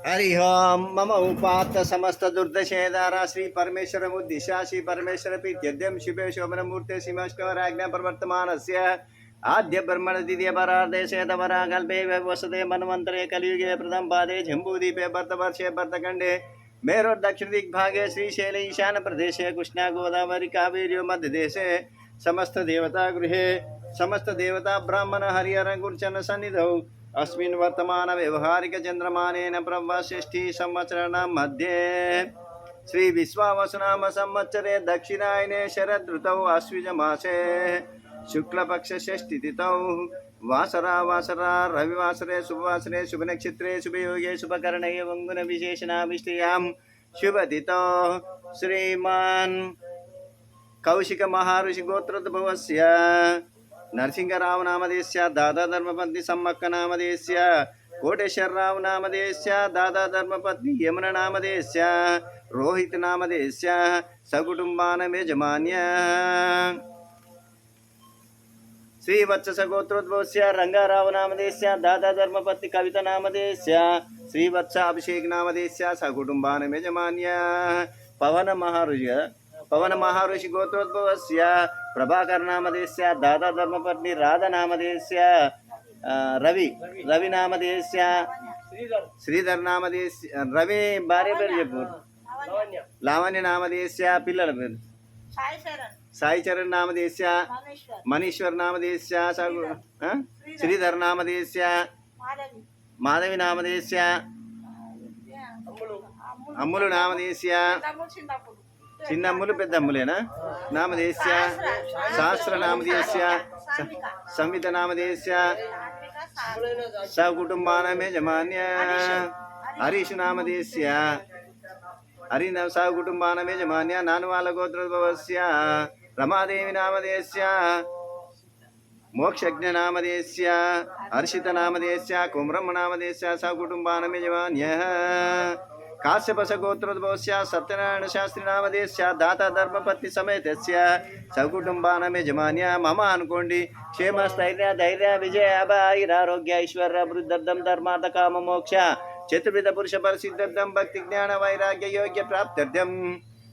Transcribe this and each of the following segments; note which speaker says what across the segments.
Speaker 1: हरि ओम मम उपात्त समस्त दुर्दशेदारा श्री परमेश्वर मुद्दिशा श्री परमेश्वर प्रीत्यद्यम शिवे शोभन मूर्ते सिंहस्कराज्ञा प्रवर्तमानस्य आद्य ब्रह्मण द्वितीय परार्धेशेतवरा कल्पे वसते मन्वन्तरे कलियुगे प्रथम पादे जम्बूदीपे भरतवर्षे भरतखण्डे मेरो दक्षिण दिग्भागे श्रीशैल ईशान प्रदेशे कृष्णा गोदावरी कावेर्यो मध्यदेशे समस्त देवता गृहे समस्त देवता ब्राह्मण हरिहर गुरुचन सन्निधौ अस्मिन् वर्तमान व्यवहारिक चंद्रमानेन ब्रह्मषष्ठी संवत्सरण मध्ये श्री विश्वावसुनाम संवत्सरे दक्षिणायने शरद ऋतौ आश्विज मासे शुक्ल पक्ष षष्ठी तिथौ वासरा रविवासरे शुभवासरे शुभ नक्षत्रे शुभ योगे शुभ करणे वंगुन विशेषणाभिष्टियां शुभ तिथौ श्रीमान कौशिक महर्षि गोत्रोद्भवस्य नरसिंहराव नामधेयस्य दादा धर्मपत्नी सम्मक्क नामधेयस्य कोटेश्वरराव नामधेयस्य दादा धर्मपत्नी यमुना नामधेयस्य रोहित नामधेयस्य सकुटुंबानां यजमान्य श्रीवत्स गोत्रोद्भवस्य रंगाराव नामधेयस्य दादा धर्मपत्नी कविता नामधेयस्य श्रीवत्स अभिषेक नामधेयस्य सकुटुंबानां यजमान्य पवन महर्षि गोत्रोद्भवस्य प्रभाकर नामधेयस्य दादा धर्मपत्नी राधा नामधेयस्य रवि नामधेयस्य श्रीधर नामधेयस्य रवि भार्य पेరు लावण्य नामधेयस्य पिల్లల పేరు साई चरण नामधेयस्य मनीश्वर नामधेयस्य श्रीधर नामधेयस्य माधवी नामधेयस्य अम्मुలు नामधेयस्य చిన్నమ్ములు పెద్దమ్ములేనా నామధేయస్య శాస్త్ర నామధేయస్య సంవిత నామధేయస్య సకుటుంబానాం యజమాన్య హరీష్ నామధేయస్య హరి సకుటుంబానాం యజమాన్య నానువాల గోత్రోద్భవస్య రమాదేవి నామధేయస్య మోక్షజ్ఞ నామధేయస్య హర్షిత నామధేయస్య కుమ్రమ్మ నామధేయస్య సకుటుంబానాం యజమాన్య काश्यपस गोत्रोद्भवस्य सत्यनारायण शास्त्री नामधेयस्य दाता धर्मपत्नी समेतस्य सकुटुंबानां यजमान्य मम अनुकोंडि क्षेम स्थैर्य धैर्य विजय आरोग्य ऐश्वर्य वृद्धर्थं धर्मार्थ काम मोक्ष चतुर्विध पुरुष परिसिद्धर्थं भक्ति ज्ञान वैराग्य योग्य प्राप्त्यर्थं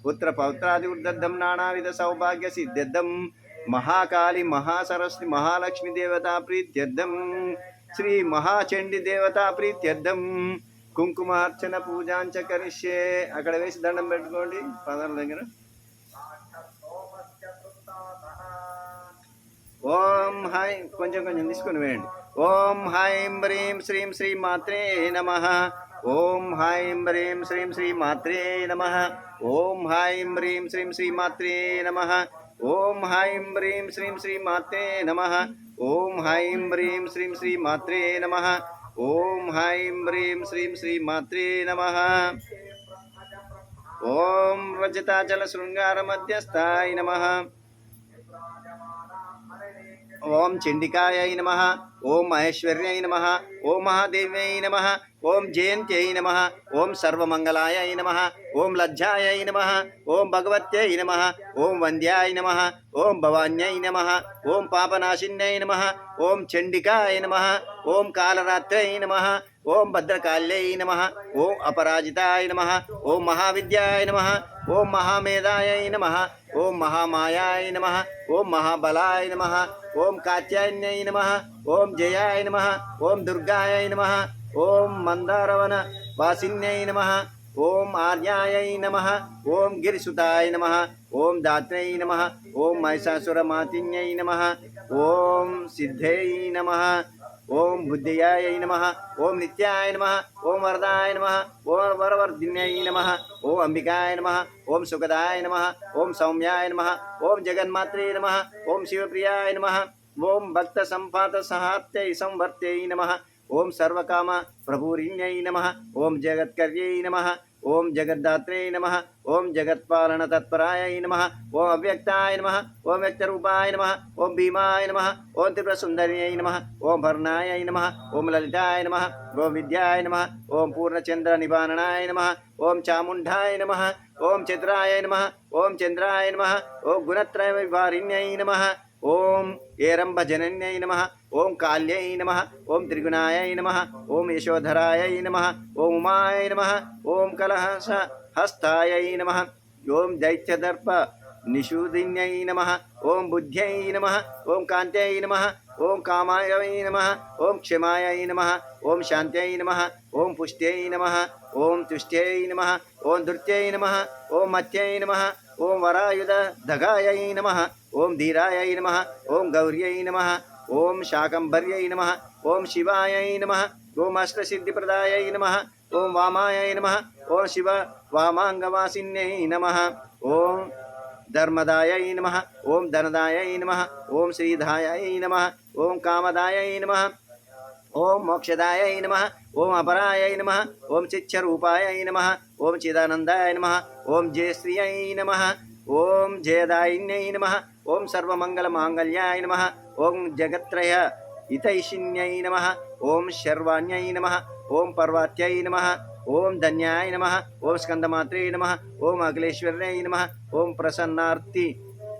Speaker 1: पुत्र पौत्रादि वृद्धर्थं नानाविध सौभाग्य सिद्ध्यर्थं महाकाली महासरस्वती महालक्ष्मी देवता प्रीत्यर्थं श्री महाचंडी देवता प्रीत्यर्थं కుంకుమార్చన పూజాంచ కరిష్యే అక్కడ వేసి దండం పెట్టుకోండి పదాల దగ్గర ఓం హై కొంచెం తీసుకొని వేయండి ఓం హైం హ్రీం శ్రీం శ్రీ మాత్రే నమః ఓం హైం హ్రీం శ్రీం శ్రీ మాత్రే నమః ఓం హైం హ్రీం శ్రీం శ్రీ మాత్రే నమః ఓం హైం హ్రీం శ్రీం శ్రీ మాత్రే నమః ఓం హైం హ్రీం శ్రీం శ్రీ మాత్రే నమః ओम हाईं ह्रीं श्रीं श्री मात्रे नमः ओम रजताचल शृंगार मध्यस्थाय नमः ओम चंडिकायै नमः ओम महेश्वर्यै नमः ओम महादेव्यै नमः ओम जयंत्यै नमः ओम सर्वमंगलायै नमः ओम लज्जायै नमः ओम भगवत्यै नमः ओम वन्द्याय नमः ओम भवान्यै नमः ओम पापनाशिन्यै नमः ओम चंडिकाय नमः ओम कालरात्रै नमः ओम भद्रकाल्यै नमः ओम अपराजिताय नमः ओम महाविद्याय नमः ओम महामेधायै नमः ओम महामायाय नमः ओम महाबलाय नमः ओम कात्यायन्यै नमः ओम जयाय नमः ओम दुर्गायै नमः ओम मंदारवन वासिन्यै नमः ओम आर्यायै नमः ओम गिरिसुताय नमः ओम दात्रै नमः ओम महिषासुरमातिन्यै नमः ओम सिद्धै नमः ओम बुद्धियाय नमः ओम नित्याय नमः ओम वरदाय नमः ओम वरवर्धिन्यै नमः ओम अंबिकाय नमः ओम सुखदाय नमः ओम सौम्याय नमः ओम जगन्मात्रे नमः ओम शिवप्रियाय नमः ओम भक्त संपात सहात्यै संवर्त्यै नमः ओम सर्वकाम प्रभुरिण्यै नमः ओम जगत्कर्यै नमः ओम जगद्धात्रे नमः ओम जगत्पालन तत्पराय नमः ओम अव्यक्ताय नमः ओम व्यक्तरूपाय नमः ओम भीमाय नमः ओम त्रिपुरसुंदर्यै नमः ओम भरणाय नमः ओम ललिताय नमः ओम विद्याय नमः ओम पूर्णचंद्र निवारणाय नमः ओम चामुंडाय नमः ओम चित्राय नमः ओम चंद्राय नमः ओम गुणत्रय विवारिण्यै नमः ओम एरंबजनन्यै नमः ఓం కాళ్యై నమః ఓం త్రిగుణాయై నమః ఓం యశోధరాయై నమః ఓం ఉమాయై నమః ఓం కలహస హస్తాయై నమః ఓం దైత్యదర్ప నిషూదిన్యై నమః ఓం బుద్ధ్యై నమః ఓం కాంత్యై నమః ఓం కామాయై నమః ఓం క్షమాయై నమః ఓం శాంత్యై నమః ఓం పుష్ట్యై నమః ఓం తుష్ట్యై నమః ఓం ధృత్యై నమః ఓం మత్యై నమః ఓం వరాయుధ దగాయై నమః ఓం ధీరాయై నమః ఓం గౌర్యై నమః ఓం శాకంభర్యై నమః ఓం శివాయై నమః ఓం అష్టసిద్ధిప్రదాయై నమః ఓం వామాయై నమః ఓం శివ వామాంగవాసిన్యై నమః ఓం ధర్మదాయై నమః ఓం ధనదాయై నమః ఓం శ్రీధాయై నమః ఓం కామదాయై నమః ఓం మోక్షదాయై నమః ఓం అపరాయై నమః ఓం చిచ్చరూపాయై నమః ఓం చిదానందాయ నమః ఓం జయశ్రియై నమః ఓం జయదాయిన్యై నమః ఓం సర్వమంగళమాంగళ్యాయ నమః ఓం జగత్రయ హితైషిణ్యై నమః ఓం శర్వాణ్యై నమః ఓం పర్వాత్యై నమః ఓం ధన్యాయ నమః ఓం స్కందమాత్రే నమః ఓం అఖిలేశ్వర్యై నమః ఓం ప్రసన్నార్తి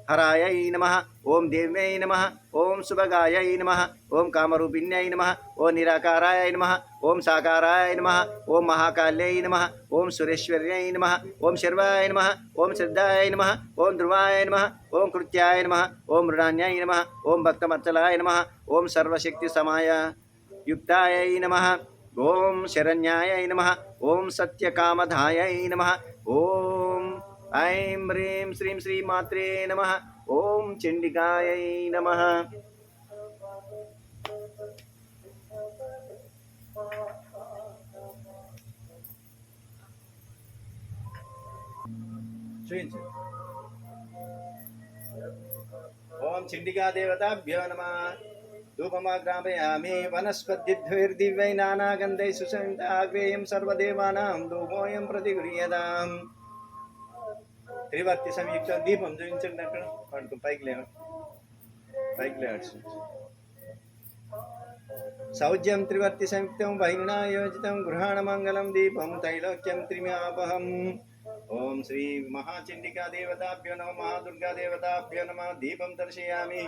Speaker 1: హరాయై నమః ఓం దేవ్యై నమః ఓం సుభగాయై నమః ఓం కామరూపిణ్యై నమః ఓం నిరాకారాయ నమః ఓం సాకారాయ నమః ఓం మహాకాళ్యై నమః ఓం సురేశ్వర్యై నమః ఓం శర్వాయ నమః ఓం శ్రద్ధాయ నమః ఓం ధ్రువాయ నమః ఓం కృత్యాయ నమః ఓం మృడాన్యాయ నమః ఓం భక్తమత్సలాయ నమః ఓం సర్వశక్తి సమాయ యుక్తాయై నమః ఓం శరణ్యాయై నమః ఓం సత్యకామధాయై నమః ఓం ఐం హ్రీం శ్రీం శ్రీమాత్రే నమః ఓం చండికాయై నమః. చూయించు. ఓం చండికా దేవతాభ్యో నమః. ధూపమాగ్రాపయామి వనస్పతిద్భిర్దివ్యై నానాగంధై సుసంతాగ్రేయం సర్వదేవానాం ధూపోయం ప్రతిగృహ్యతాం. త్రివర్తి సంయుక్త దీపం చూపించండి. అక్కడ పడుకు పైకి లేవచ్చు. సౌజ్యం త్రివర్తి సంయుక్తం బహిర్నా యోజితం గృహాణ మంగళం దీపం తైలోక్యం త్రిమాపహం. ఓం శ్రీ మహాచండికా దేవతాభ్యో నమః. మహాదుర్గా దేవతాభ్యో నమః. దీపం దర్శయామి.